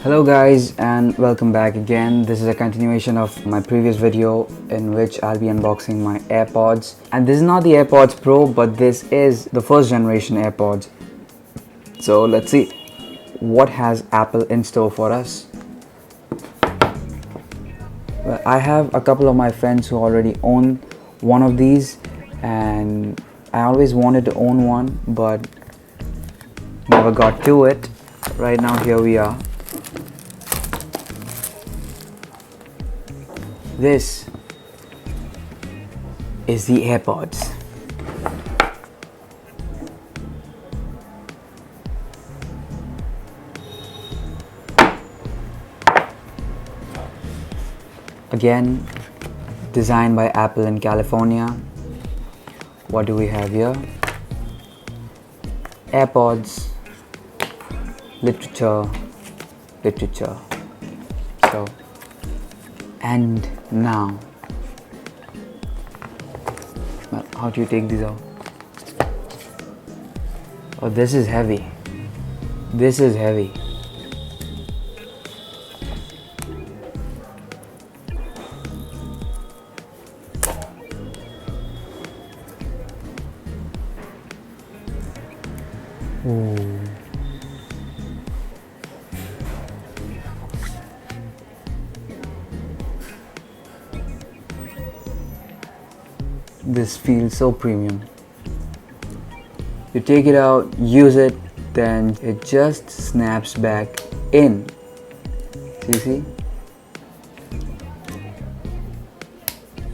Hello guys, and welcome back again. This is a continuation of my previous video in which I'll be unboxing my AirPods. And this is not the AirPods Pro, but this is the first generation AirPods. So let's see what has Apple in store for us. Well, I have a couple of my friends who already own one of these, and I always wanted to own one but never got to it. Right now here we are. This is the AirPods. Again, designed by Apple in California. What do we have here? AirPods, literature. So, and now, well, how do you take these out? Oh, this is heavy. This is heavy. Ooh. This feels so premium. You take it out, use it, then it just snaps back in. See?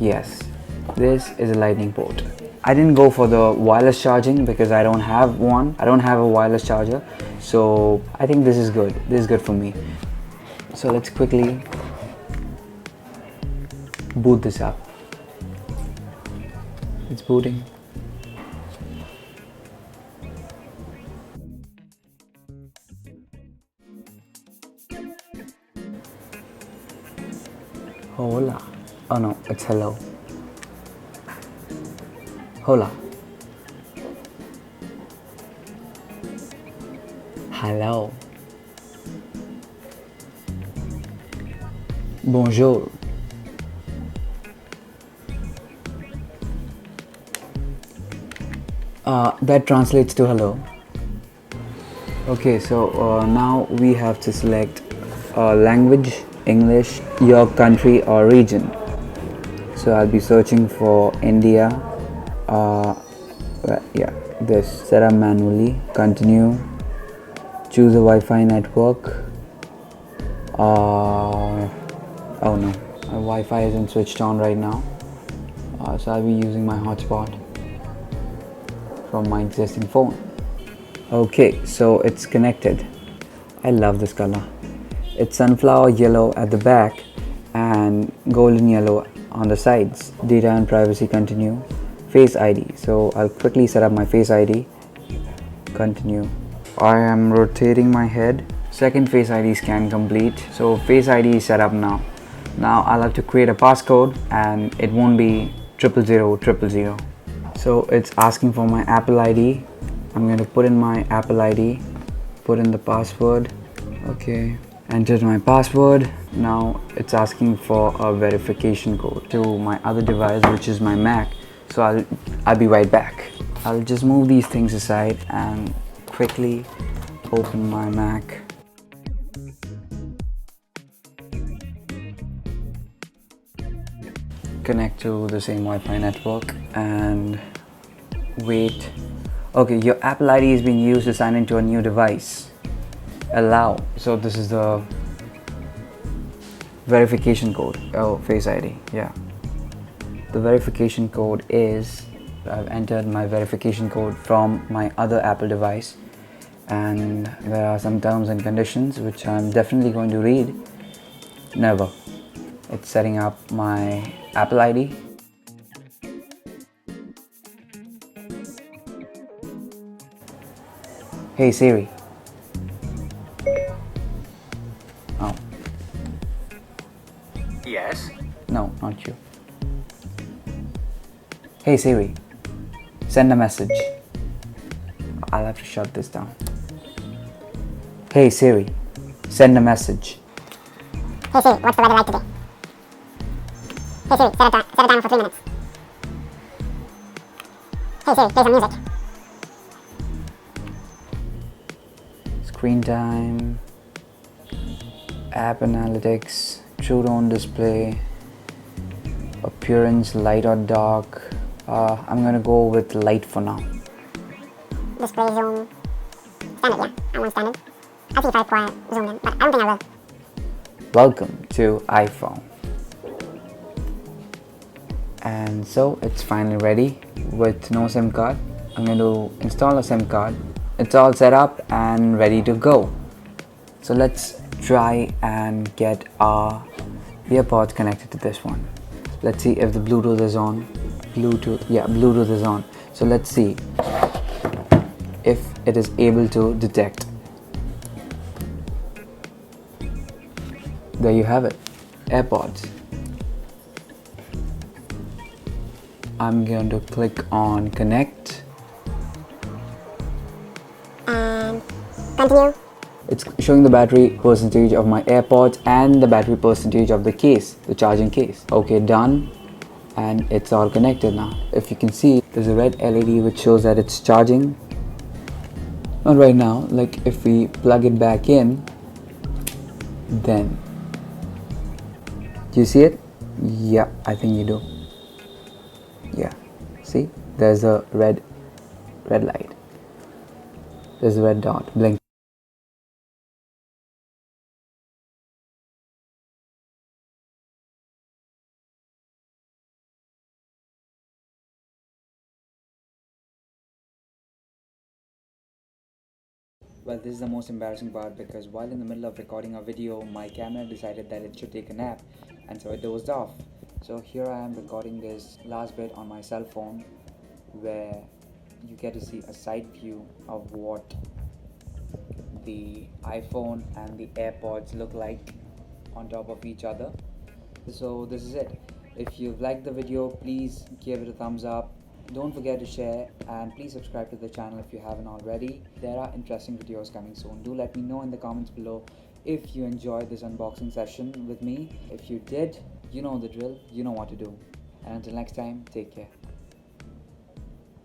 Yes, this is a lightning port. I didn't go for the wireless charging because I don't have one. I don't have a wireless charger. So I think this is good. This is good for me. So let's quickly boot this up. It's booting. Hola. Oh no, it's hello. Hola. Hello. Bonjour. That translates to hello. Okay, so now we have to select language, English, your country or region. So I'll be searching for India. This. Set up manually. Continue. Choose a Wi-Fi network. Oh no, my Wi-Fi isn't switched on right now. So I'll be using my hotspot from my existing phone. Okay, so it's connected. I love this color. It's sunflower yellow at the back and golden yellow on the sides. Data and privacy, continue. Face ID. So I'll quickly set up my Face ID. Continue. I am rotating my head. Second Face ID scan complete. So Face ID is set up now. Now I'll have to create a passcode and it won't be 00000. So it's asking for my Apple ID. I'm going to put in my Apple ID, put in the password. Okay, entered my password. Now it's asking for a verification code to my other device, which is my Mac. So I'll be right back. I'll just move these things aside and quickly open my Mac. Connect to the same Wi-Fi network and wait. Okay, your Apple ID is being used to sign into a new device. Allow. So this is the verification code. Oh, Face ID. Yeah. The verification code is, I've entered my verification code from my other Apple device, and there are some terms and conditions which I'm definitely going to read. Never. It's setting up my Apple ID. Hey Siri. Oh. Yes. No, not you. Hey Siri, send a message. I'll have to shut this down. Hey Siri, Send a message. Hey Siri, what's the weather like today? Hey Siri, set a timer for 3 minutes. Hey Siri, play some music. Screen time, app analytics, true tone display, appearance light or dark. I'm gonna go with light for now. Display zoom. Standard, yeah. I want standard. I'll see if I require zoom in, but I don't think I will. Welcome to iPhone. And so it's finally ready with no SIM card. I'm going to install a SIM card. It's all set up and ready to go. So let's try and get our AirPods connected to this one. Let's see if the Bluetooth is on. Bluetooth is on. So let's see if it is able to detect. There you have it, AirPods. I'm going to click on connect and continue. It's showing the battery percentage of my AirPods and the battery percentage of the case, the charging case. Okay, done. And it's all connected now. If you can see, there's a red LED which shows that it's charging. Not right now, like if we plug it back in, then do you see it? Yeah, I think you do. Yeah, see, there's a red light. There's a red dot blink. Well, this is the most embarrassing part because while in the middle of recording a video, my camera decided that it should take a nap, and so it dozed off. So here I am recording this last bit on my cell phone, where you get to see a side view of what the iPhone and the AirPods look like on top of each other. So this is it. If you've liked the video, please give it a thumbs up. Don't forget to share, and please subscribe to the channel if you haven't already. There are interesting videos coming soon. Do let me know in the comments below if you enjoyed this unboxing session with me. If you did, you know the drill, you know what to do. And until next time, take care.